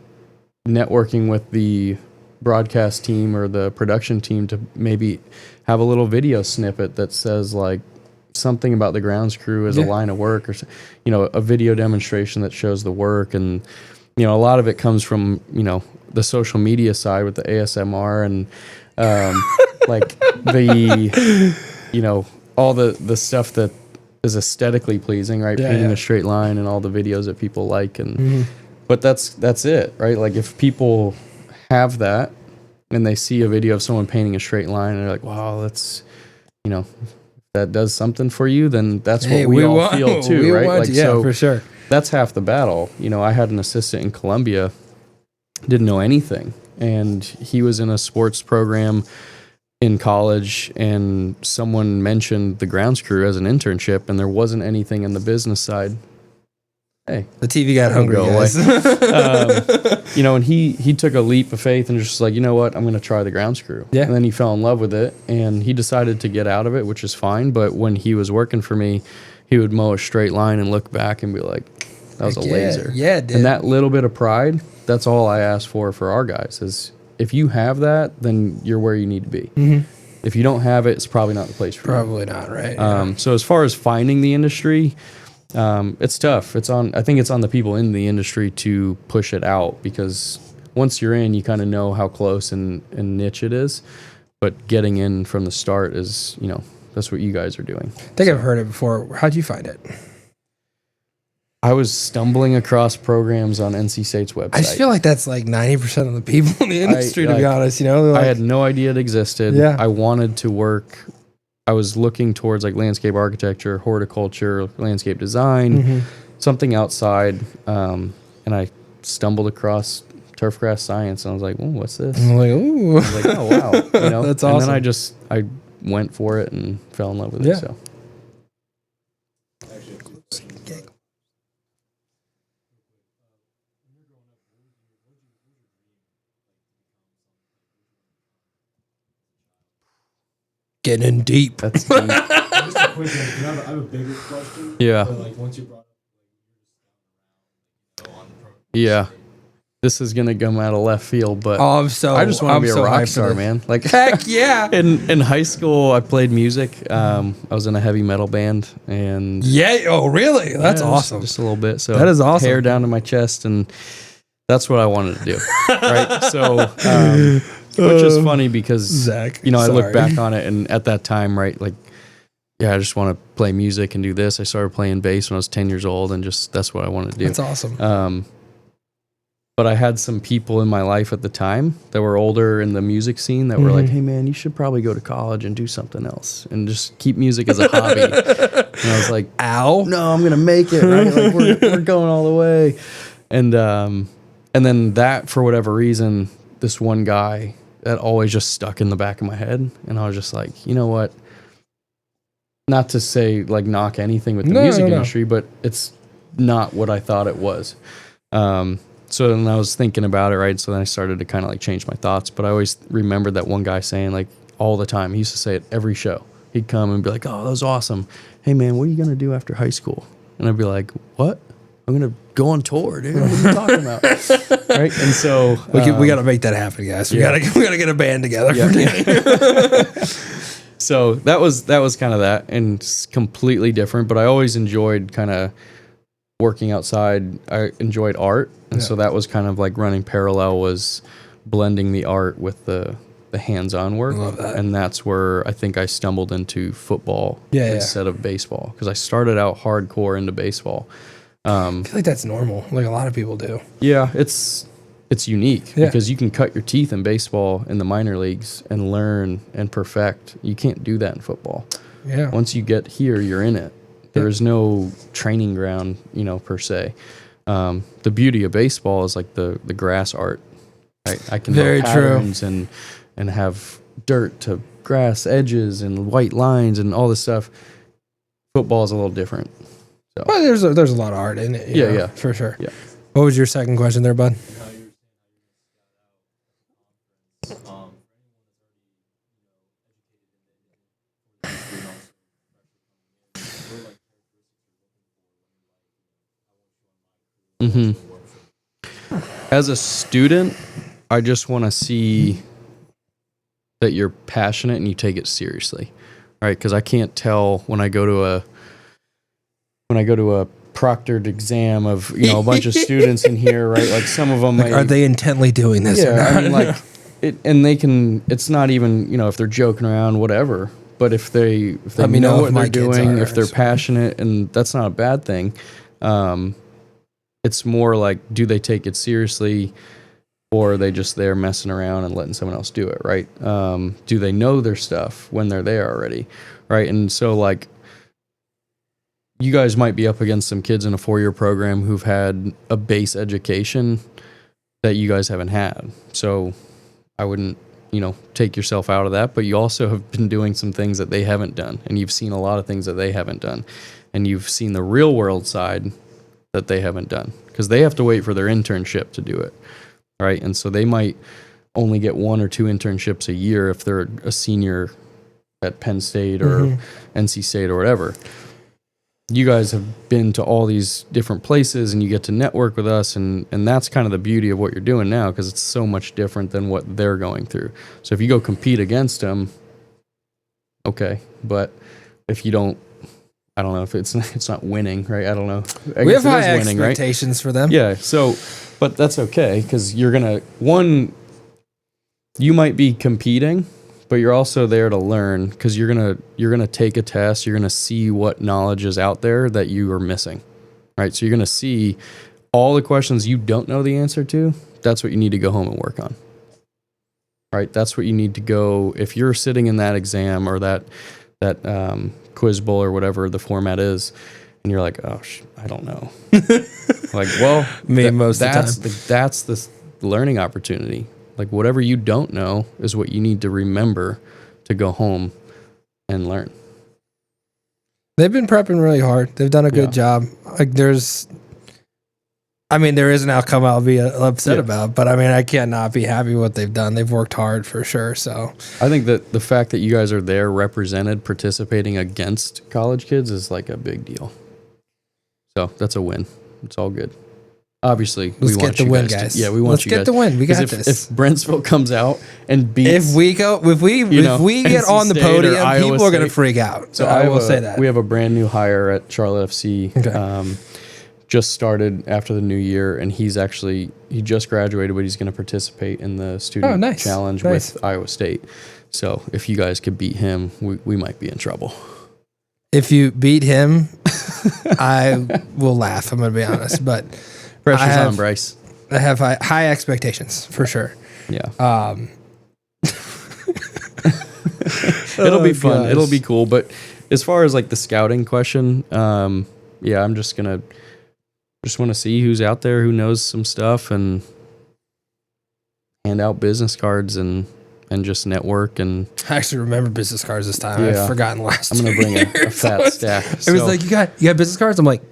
networking with the broadcast team or the production team to maybe have a little video snippet that says like something about the grounds crew as a line of work, or a video demonstration that shows the work. And a lot of it comes from the social media side with the ASMR and like the all the stuff that is aesthetically pleasing, right? Painting a straight line and all the videos that people like. And but that's it, right? Like if people have that and they see a video of someone painting a straight line and they're like, wow, that's that does something for you, then that's what we all feel too, right? Like, so for sure. That's half the battle. I had an assistant in Columbia, didn't know anything, and he was in a sports program in college, and someone mentioned the grounds crew as an internship, and there wasn't anything in the business side. Hey, the TV got hungry, guys. And he took a leap of faith and just like, you know what, I'm going to try the grounds crew. Yeah. And then he fell in love with it, and he decided to get out of it, which is fine. But when he was working for me, he would mow a straight line and look back and be like, that was a laser. Yeah, dude. And that little bit of pride, that's all I ask for our guys is if you have that, then you're where you need to be. If you don't have it, it's probably not the place for you. Probably not, right? So as far as finding the industry, it's tough. I think it's on the people in the industry to push it out, because once you're in, you kind of know how close and niche it is. But getting in from the start is, that's what you guys are doing. I think I've heard it before. How'd you find it? I was stumbling across programs on NC State's website. I just feel like that's like 90% of the people in the industry, to be honest. I had no idea it existed. Yeah. I wanted to work. I was looking towards like landscape architecture, horticulture, landscape design, something outside. And I stumbled across turfgrass science, and I was like, "Oh, what's this?" I'm like, "Ooh!" I was like, "Oh, wow!" That's awesome. And then I went for it and fell in love with it. So. Getting in deep. That's deep. Just a quick one. I have a bigger question. Yeah. But like once you brought up Yeah. this is gonna come out of left field, but I just want to be a rock star, man. Like, heck yeah. in high school, I played music. I was in a heavy metal band, and Yeah. Oh, really? That's yeah, awesome. Just a little bit. So That is awesome. Hair down to my chest, and that's what I wanted to do. Right. So, which is funny because Zach, I look sorry. back on it, and at that time, right, like, yeah, I just want to play music and do this. I started playing bass when I was 10 years old, and just that's what I wanted to do. That's awesome. But I had some people in my life at the time that were older in the music scene that were like, hey, man, you should probably go to college and do something else and just keep music as a hobby. And I was like, ow. No, I'm going to make it. Right? Like, we're going all the way. And then that, for whatever reason, this one guy that always just stuck in the back of my head. And I was just like, you know what? Not to say, like, knock anything with the music industry, but it's not what I thought it was. So then I was thinking about it, right? So then I started to kind of like change my thoughts. But I always remembered that one guy saying, like, all the time, he used to say it every show. He'd come and be like, oh, that was awesome. Hey, man, what are you going to do after high school? And I'd be like, what? I'm going to go on tour, dude. What are you talking about? Right? And so We got to make that happen, guys. We got to get a band together. So that was kind of that, and it's completely different. But I always enjoyed kind of working outside. I enjoyed art, and so that was kind of like running parallel, was blending the art with the hands-on work. Love that. And that's where I think I stumbled into football instead of baseball, because I started out hardcore into baseball. I feel like that's normal. Like a lot of people do. Yeah, it's unique because you can cut your teeth in baseball in the minor leagues and learn and perfect. You can't do that in football. Yeah. Once you get here, you're in it. There is no training ground, per se. The beauty of baseball is like the grass art. Right? I can Very draw patterns and have dirt to grass edges and white lines and all this stuff. Football is a little different. So. Well, there's a lot of art in it. you know, for sure. Yeah. What was your second question there, bud? Mm-hmm. As a student, I just want to see that you're passionate and you take it seriously, right? Because I can't tell when I go to a proctored exam of a bunch of students in here, right? Like some of them, are they intently doing this? Or not? I mean, like it, and they can. It's not even if they're joking around, whatever. But if they know what they're doing, if they're passionate, and that's not a bad thing. It's more like, do they take it seriously, or are they just there messing around and letting someone else do it, right? Do they know their stuff when they're there already, right? And so, like, you guys might be up against some kids in a 4-year program who've had a base education that you guys haven't had. So I wouldn't, take yourself out of that, but you also have been doing some things that they haven't done, and you've seen a lot of things that they haven't done, and you've seen the real world side that they haven't done, because they have to wait for their internship to do it, right? And so they might only get 1 or 2 internships a year if they're a senior at Penn State or NC State or whatever. You guys have been to all these different places, and you get to network with us, and that's kind of the beauty of what you're doing now, because it's so much different than what they're going through. So if you go compete against them, okay, but if you don't, I don't know if it's not winning, right? I don't know. We have high expectations for them. Yeah. So, but that's okay, because you're you might be competing, but you're also there to learn, because you're gonna take a test. You're gonna see what knowledge is out there that you are missing, right? So you're gonna see all the questions you don't know the answer to. That's what you need to go home and work on, right? That's what you need to go, if you're sitting in that exam or that quiz bowl or whatever the format is, and you're like, oh, I don't know. Like, well, that's the learning opportunity. Like, whatever you don't know is what you need to remember to go home and learn. They've been prepping really hard. They've done a good job. Like, there is an outcome I'll be upset about, but I cannot be happy with what they've done. They've worked hard for sure. So I think that the fact that you guys are there represented, participating against college kids is like a big deal. So that's a win. It's all good. obviously, Let's we get want the you win, guys. guys. Yeah, we want Let's you get guys. the win. We 'Cause got if, this. If Brentsville comes out and beats, If we get NC on the State or podium, Iowa people are going to State. freak out. So I will have say that. we have a brand new hire at Charlotte FC. Okay. Just started after the new year, and he just graduated, but he's going to participate in the student challenge with Iowa State. So if you guys could beat him, we might be in trouble. If you beat him, I will laugh. I'm going to be honest, but Pressure's on, Bryce. I have high expectations for sure. Yeah. It'll be fun. Gosh. It'll be cool. But as far as like the scouting question, yeah, I'm just want to see who's out there, who knows some stuff, and hand out business cards and just network. And I actually remember business cards this time. Yeah. I've forgotten last. I'm gonna bring a fat stack. It was like, you got business cards? I'm like,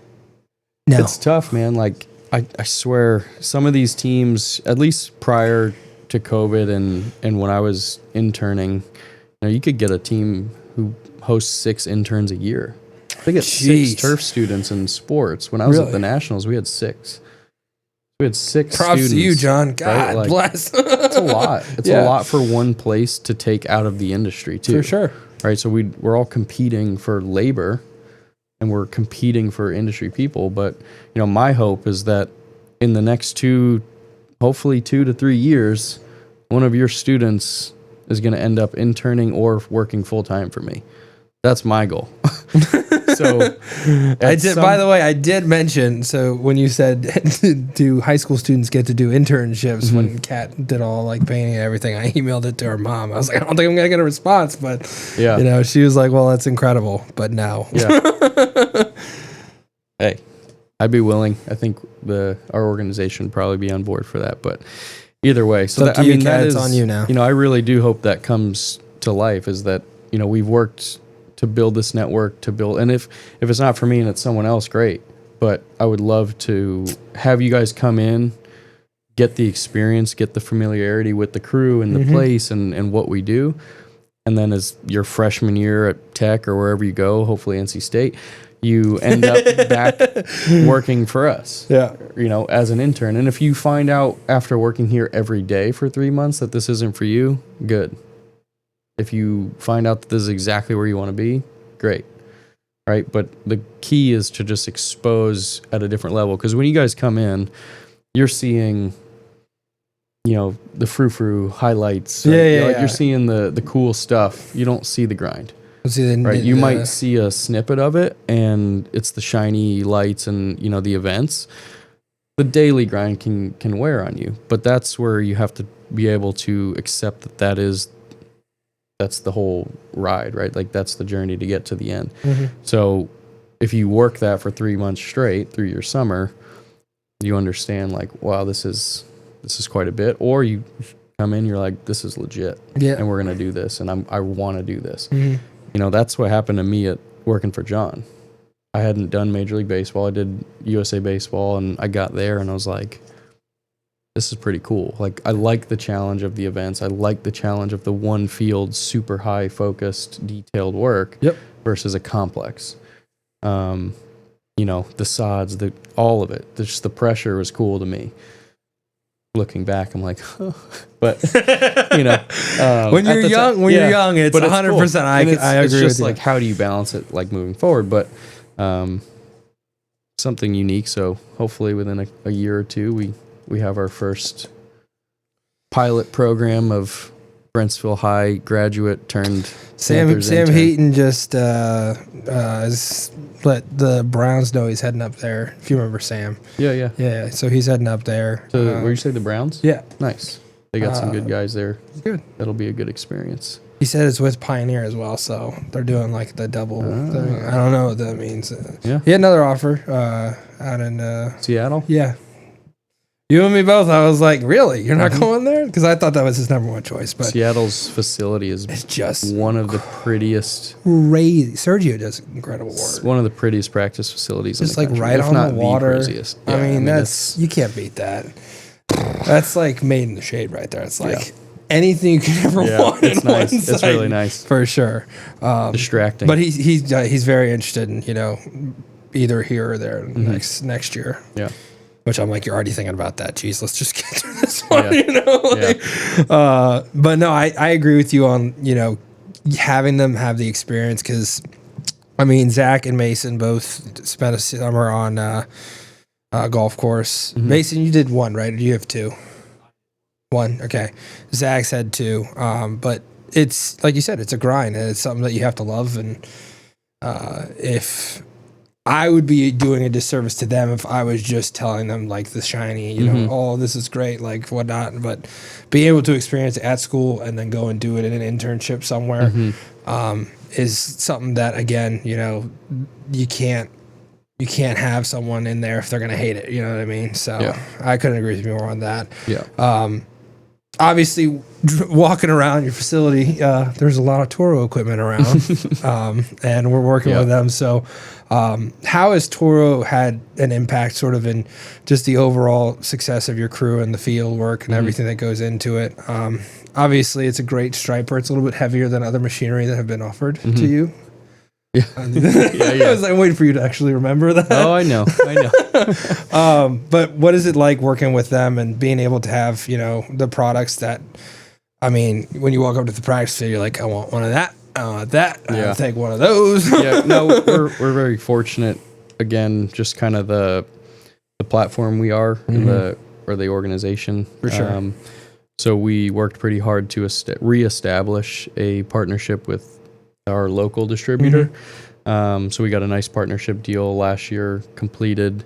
no. It's tough, man. Like I swear, some of these teams, at least prior to COVID and when I was interning, you could get a team who hosts 6 interns a year. They get 6 turf students in sports. When I was at the Nationals, we had 6. We had 6 Props students. to you, John. God right? Like, bless. It's a lot. It's a lot for one place to take out of the industry, too. For sure. Right? So we're all competing for labor, and we're competing for industry people. But, my hope is that in the next hopefully 2 to 3 years, one of your students is going to end up interning or working full-time for me. That's my goal. So by the way, I did mention, so when you said do high school students get to do internships, when Kat did all like painting and everything, I emailed it to her mom. I was like, I don't think I'm going to get a response, but she was like, well, that's incredible, but no. Yeah. Hey, I'd be willing. I think our organization would probably be on board for that, but either way. So that is on you now. I really do hope that comes to life, is that, we've worked to build this network, and if it's not for me and it's someone else, great. But I would love to have you guys come in, get the experience, get the familiarity with the crew and the place and what we do. And then as your freshman year at Tech or wherever you go, hopefully NC State, you end up back working for us, as an intern. And if you find out after working here every day for 3 months that this isn't for you, good. If you find out that this is exactly where you want to be, great. Right? But the key is to just expose at a different level. Because when you guys come in, you're seeing, the frou-frou highlights. Right? You're seeing the cool stuff. You don't see the grind. Right? You might see a snippet of it, and it's the shiny lights and, the events. The daily grind can wear on you. But that's where you have to be able to accept that's the whole ride, right? Like that's the journey to get to the end. So if you work that for 3 months straight through your summer, you understand like, wow, this is quite a bit. Or you come in, you're like, this is legit. Yeah. And we're going to do this. And I want to do this. That's what happened to me at working for John. I hadn't done Major League Baseball. I did USA Baseball, and I got there and I was like, this is pretty cool. Like, I like the challenge of the events. I like the challenge of the one field, super high focused, detailed work versus a complex. The sods, all of it. Just the pressure was cool to me. Looking back, I'm like, oh. But when you're young, it's 100%. Cool. I agree. It's just with like, you. how do you balance it, like moving forward? But something unique. So hopefully within a year or two, we have our first pilot program of Brentsville High graduate turned Sam intern. Heaton just let the Browns know he's heading up there. If you remember Sam. Yeah. So he's heading up there. So where you say the Browns? Yeah. Nice. They got some good guys there. Good. That'll be a good experience. He said it's with Pioneer as well, so they're doing like the double thing. I don't know what that means. He had another offer out in Seattle. Yeah. You and me both. I was like, really? You're not going there? Because I thought that was his number one choice. But Seattle's facility is just one of the prettiest. Crazy. Sergio does incredible work. It's one of the prettiest practice facilities just in the country. Right if on not the water. The craziest. Yeah, I mean, that's you can't beat that. That's like made in the shade right there. It's like anything you can ever want. It's nice. It's really nice for sure. Distracting, but he's very interested in either here or there next year. Yeah. which I'm like, you're already thinking about that. Jeez, let's just get through this one, Yeah. But no, I agree with you on, having them have the experience because, I mean, Zach and Mason both spent a summer on a golf course. Mm-hmm. Mason, you did one, right? Or do you have two? One, okay. Zach's had two. But it's, like you said, it's a grind, and it's something that you have to love. And if I would be doing a disservice to them if I was just telling them like the shiny, oh, this is great, like whatnot. But being able to experience it at school and then go and do it in an internship somewhere is something that, again, you can't have someone in there if they're gonna hate it. You know what I mean? So I couldn't agree with you more on that. Yeah. Obviously, walking around your facility, there's a lot of Toro equipment around, and we're working with them. So, how has Toro had an impact sort of in just the overall success of your crew and the field work and everything that goes into it? Obviously, it's a great striper. It's a little bit heavier than other machinery that have been offered to you. Yeah. I was like waiting for you to actually remember that. Oh, I know. But what is it like working with them and being able to have, the products that, I mean, when you walk up to the practice field, you're like, I want one of that. I want that. I'll take one of those. We're very fortunate. Again, just kind of the platform we are or the organization. For sure. So we worked pretty hard to reestablish a partnership with our local distributor. So we got a nice partnership deal last year completed,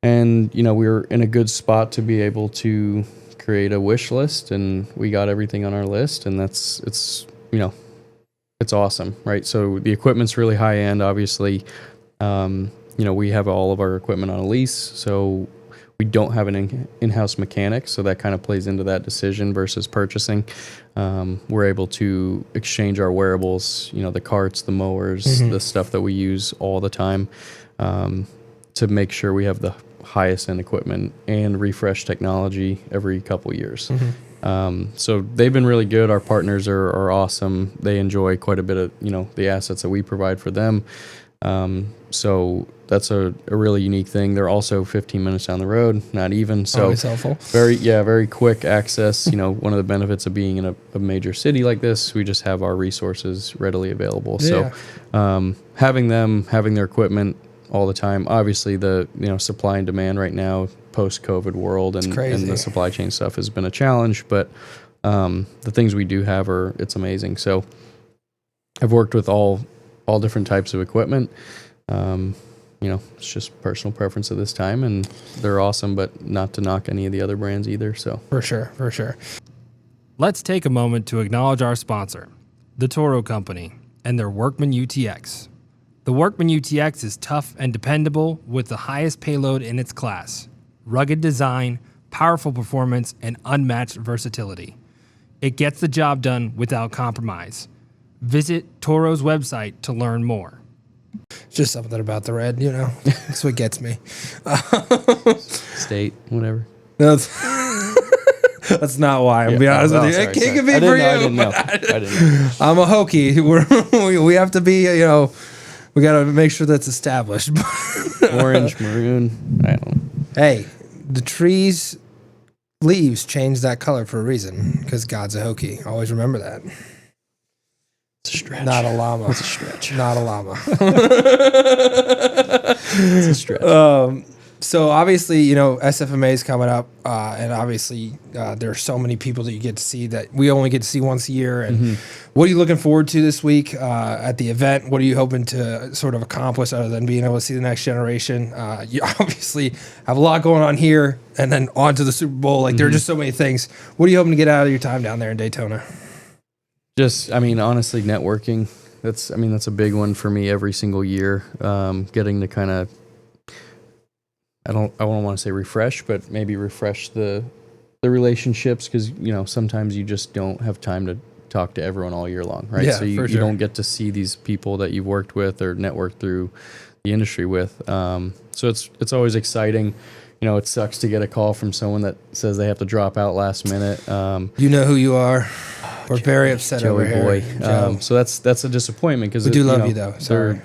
and we were in a good spot to be able to create a wish list, and we got everything on our list, and it's awesome, right? So the equipment's really high end, obviously. We have all of our equipment on a lease, so we don't have an in-house mechanic, so that kind of plays into that decision versus purchasing. We're able to exchange our wearables, the carts, the mowers, the stuff that we use all the time, to make sure we have the highest end equipment and refresh technology every couple years. So they've been really good. Our partners are awesome. They enjoy quite a bit of, the assets that we provide for them. So that's a really unique thing. They're also 15 minutes down the road, not even. So always helpful. Very quick access. One of the benefits of being in a major city like this, we just have our resources readily available. Yeah. So, having their equipment all the time, obviously the, supply and demand right now, post-COVID world and the supply chain stuff has been a challenge, but, the things we do have it's amazing. So I've worked with all different types of equipment. It's just personal preference at this time, and they're awesome, but not to knock any of the other brands either. So For sure. Let's take a moment to acknowledge our sponsor, the Toro Company, and their Workman UTX. The Workman UTX is tough and dependable with the highest payload in its class, rugged design, powerful performance, and unmatched versatility. It gets the job done without compromise. Visit Toro's website to learn more. Just something about the red, that's what gets me. state, whatever. That's not why. I'm be honest with you. Sorry, It could be for you. I didn't know. I'm a Hokie. We have to be, we got to make sure that's established. Orange, maroon, I don't know. Hey, the trees' leaves change that color for a reason because God's a Hokie. Always remember that. It's a stretch. Not a llama. It's a stretch. Not a llama. It's a stretch. So obviously, SFMA is coming up, and obviously there are so many people that you get to see that we only get to see once a year. And what are you looking forward to this week at the event? What are you hoping to sort of accomplish other than being able to see the next generation? You obviously have a lot going on here, and then on to the Super Bowl. There are just so many things. What are you hoping to get out of your time down there in Daytona? Honestly, networking. That's a big one for me every single year. Getting to kind of, I don't want to say refresh, but maybe refresh the relationships, because sometimes you just don't have time to talk to everyone all year long, right? Yeah, so you don't get to see these people that you've worked with or networked through the industry with. So it's always exciting. It sucks to get a call from someone that says they have to drop out last minute. You know who you are. We're very upset Joey over boy. here. So that's a disappointment, because We do love you though. Sorry.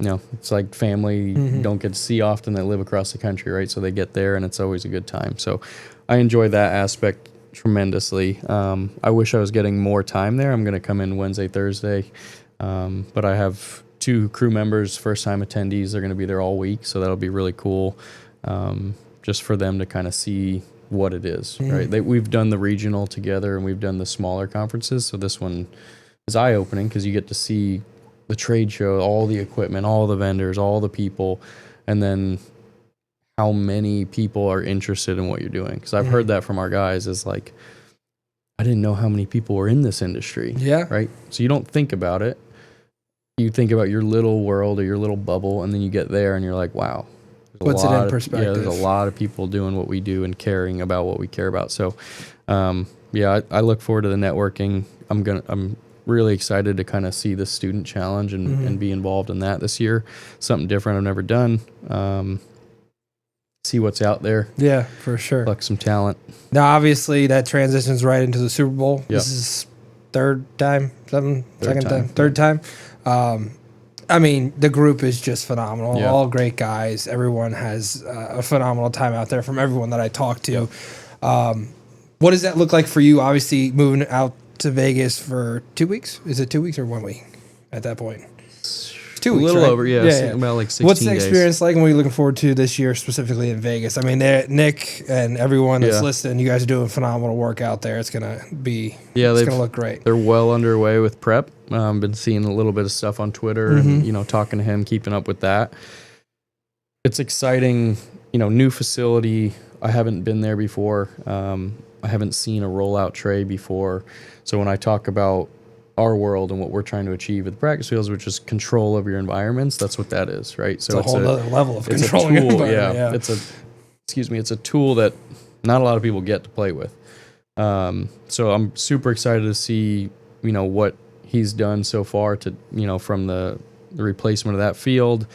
it's like family you don't get to see often that live across the country, right? So they get there and it's always a good time. So I enjoy that aspect tremendously. I wish I was getting more time there. I'm going to come in Wednesday, Thursday. But I have 2 crew members, first time attendees. They're going to be there all week. So that'll be really cool. Just for them to kind of see what it is, right? We've done the regional together and we've done the smaller conferences. So this one is eye-opening because you get to see the trade show, all the equipment, all the vendors, all the people, and then how many people are interested in what you're doing. Because I've heard that from our guys is like, I didn't know how many people were in this industry. Yeah. Right? So you don't think about it. You think about your little world or your little bubble, and then you get there and you're like, wow. Puts it in perspective. Yeah, there's a lot of people doing what we do and caring about what we care about. So, I look forward to the networking. I'm really excited to kind of see the student challenge and be involved in that this year. Something different I've never done. See what's out there. Yeah, for sure. Pluck some talent. Now, obviously, that transitions right into the Super Bowl. This is third time. I mean, the group is just phenomenal. Yeah. All great guys. Everyone has a phenomenal time out there from everyone that I talk to. What does that look like for you? Obviously, moving out to Vegas for 2 weeks? Is it 2 weeks or 1 week at that point? 2 weeks, a little right? over, about like 16 What's the days. experience like and what are you looking forward to this year, specifically in Vegas? I mean, Nick and everyone that's listening, you guys are doing phenomenal work out there. It's going to be, it's going to look great. They're well underway with prep. Been seeing a little bit of stuff on Twitter and, talking to him, keeping up with that. It's exciting, new facility. I haven't been there before. I haven't seen a rollout tray before. So when I talk about our world and what we're trying to achieve with the practice fields, which is control of your environments, that's what that is, right? So it's a whole other level of it's controlling a tool, your environment. It's a tool that not a lot of people get to play with. So I'm super excited to see, what he's done so far to, from the replacement of that field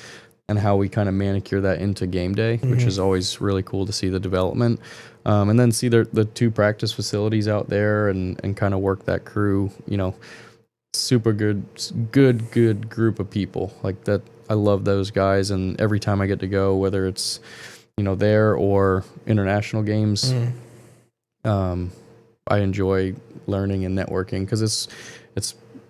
and how we kind of manicure that into game day, which is always really cool to see the development. And then see the 2 practice facilities out there and kind of work that crew, super good group of people like that. I love those guys. And every time I get to go, whether it's, there or international games, I enjoy learning and networking because it's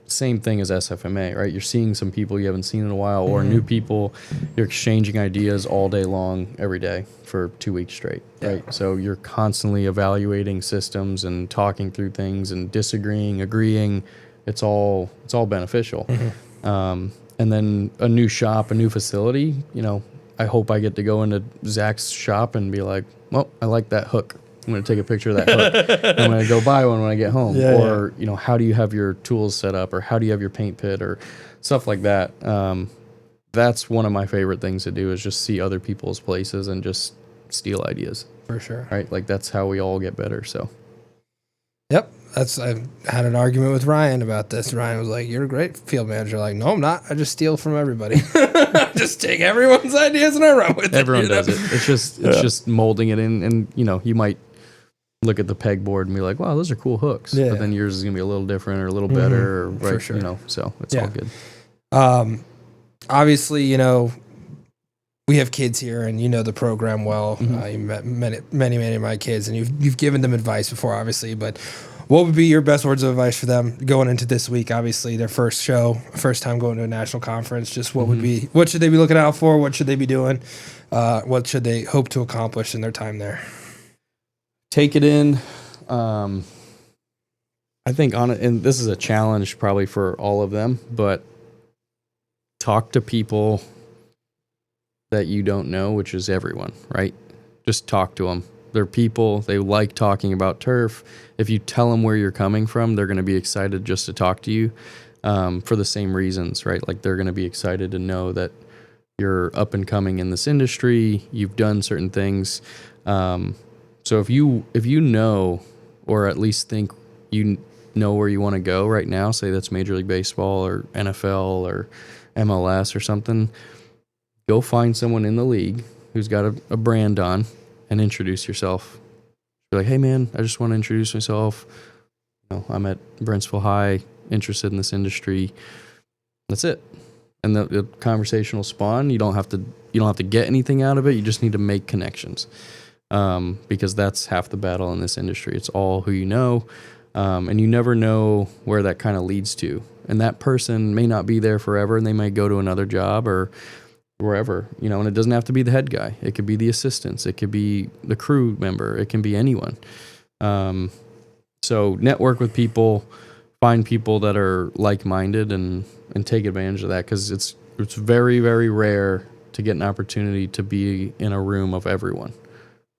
same thing as SFMA, right? You're seeing some people you haven't seen in a while or new people. You're exchanging ideas all day long, every day for 2 weeks straight, right? So you're constantly evaluating systems and talking through things and disagreeing, agreeing. It's all beneficial. And then a new shop, a new facility, I hope I get to go into Zach's shop and be like, well, I like that hook. I'm going to take a picture of that hook. I'm going to go buy one when I get home. How do you have your tools set up or how do you have your paint pit or stuff like that? That's one of my favorite things to do is just see other people's places and just steal ideas. For sure. Right? Like that's how we all get better. So. Yep. I had an argument with Ryan about this. Ryan was like, "You're a great field manager." Like, no, I'm not. I just steal from everybody. I just take everyone's ideas and I run with it. Everyone does it. It's just molding it in, and you might look at the pegboard and be like, "Wow, those are cool hooks." Yeah. But then yours is gonna be a little different or a little better, or right? For sure. So it's all good. Obviously, we have kids here, and you know the program well. You met many of my kids, and you've given them advice before, obviously. But what would be your best words of advice for them going into this week? Obviously, their first time going to a national conference. Just what what should they be looking out for? What should they be doing? What should they hope to accomplish in their time there? Take it in. I think and this is a challenge probably for all of them, but talk to people that you don't know, which is everyone, right? Just talk to them. They're people. They like talking about turf. If you tell them where you're coming from, they're going to be excited just to talk to you for the same reasons, right? Like they're going to be excited to know that you're up and coming in this industry. You've done certain things. So if you know, or at least think you know where you want to go right now, say that's Major League Baseball or NFL or MLS or something, go find someone in the league who's got a brand on and introduce yourself. Be like, hey man, I just want to introduce myself. I'm at Brentsville High, interested in this industry. That's it. and the conversation will spawn. You don't have to get anything out of it. You just need to make connections, because that's half the battle in this industry. It's all who you know, and you never know where that kind of leads to. And that person may not be there forever, and they might go to another job or wherever, and it doesn't have to be the head guy. It could be the assistants. It could be the crew member. It can be anyone. So network with people, find people that are like-minded, and take advantage of that, because it's very, very rare to get an opportunity to be in a room of everyone,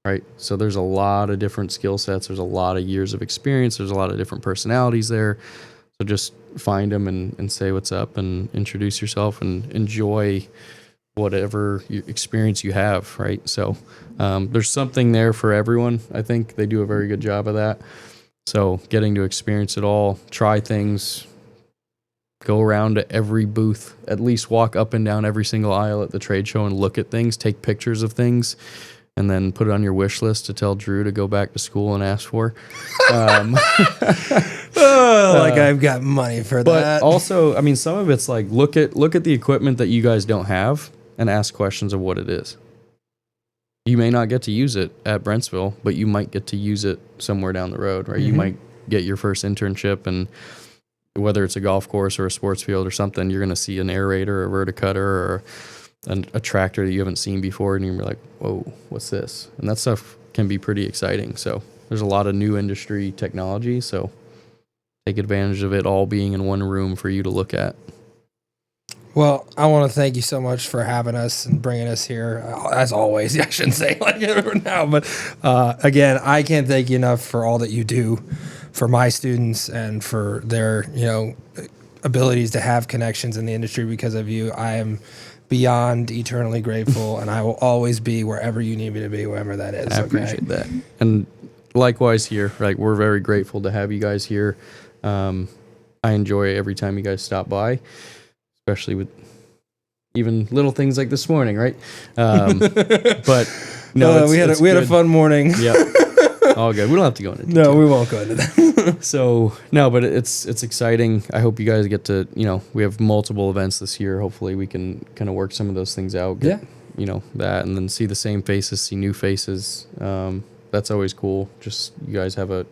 right? So there's a lot of different skill sets. There's a lot of years of experience. There's a lot of different personalities there. So just find them and say what's up and introduce yourself and enjoy whatever experience you have, right? So there's something there for everyone. I think they do a very good job of that. So getting to experience it all, try things, go around to every booth, at least walk up and down every single aisle at the trade show and look at things, take pictures of things, and then put it on your wish list to tell Drew to go back to school and ask for. Like I've got money for that. But also, I mean, some of it's like look at the equipment that you guys don't have and ask questions of what it is. You may not get to use it at Brentsville, but you might get to use it somewhere down the road, right? Mm-hmm. You might get your first internship, and whether it's a golf course or a sports field or something, you're going to see an aerator or a verticutter or a tractor that you haven't seen before, and you're like, whoa, what's this? And that stuff can be pretty exciting. So there's a lot of new industry technology, so take advantage of it all being in one room for you to look at. Well, I want to thank you so much for having us and bringing us here. As always, I shouldn't say like it now, but again, I can't thank you enough for all that you do for my students and for their, abilities to have connections in the industry because of you. I am beyond eternally grateful, and I will always be wherever you need me to be, wherever that is. I appreciate that. And likewise here, like, we're very grateful to have you guys here. I enjoy every time you guys stop by, especially with even little things like this morning, right? But no, we had a fun morning. Yeah. All good. We don't have to go into detail. No, we won't go into that. So, no, but it's exciting. I hope you guys get to, we have multiple events this year. Hopefully we can kind of work some of those things out. Get, that, and then see the same faces, see new faces. That's always cool. Just, you guys have a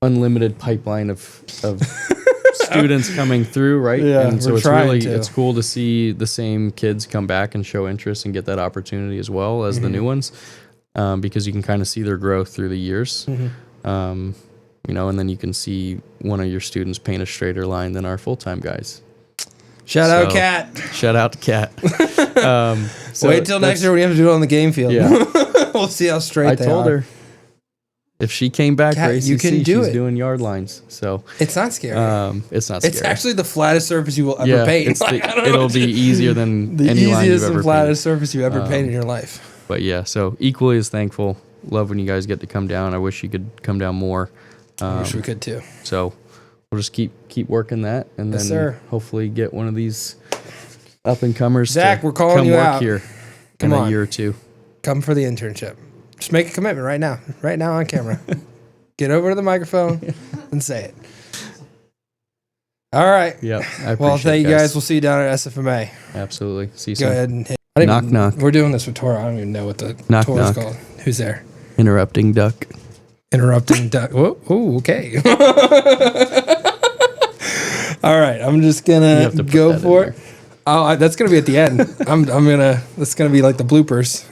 unlimited pipeline of students coming through, right? Yeah, and so it's cool to see the same kids come back and show interest and get that opportunity as well as the new ones. Because you can kind of see their growth through the years, and then you can see one of your students paint a straighter line than our full-time guys. Shout out Kat. Shout out to Kat. Wait till next year when you have to do it on the game field. Yeah. We'll see how straight they are. I told her if she came back for ACC, you can do she's doing yard lines. So it's not scary. It's not scary. It's actually the flattest surface you will ever paint. It'll be easier than the any line you've easiest ever and flattest painted. surface you ever painted in your life. But yeah, so equally as thankful. Love when you guys get to come down. I wish you could come down more. I wish we could too. So we'll just keep working that, and then hopefully get one of these up and comers. Zach, we're calling you out here in a year or two. Come for the internship. Just make a commitment right now on camera. Get over to the microphone and say it. All right. Yeah. Well, thank you guys. We'll see you down at SFMA. Absolutely. See you soon. Go ahead and hit. Knock. We're doing this with Toro. I don't even know what the Toro's called. Who's there? Interrupting duck. Whoa, okay. All right. I'm just gonna go for it. Oh, that's gonna be at the end. That's gonna be like the bloopers.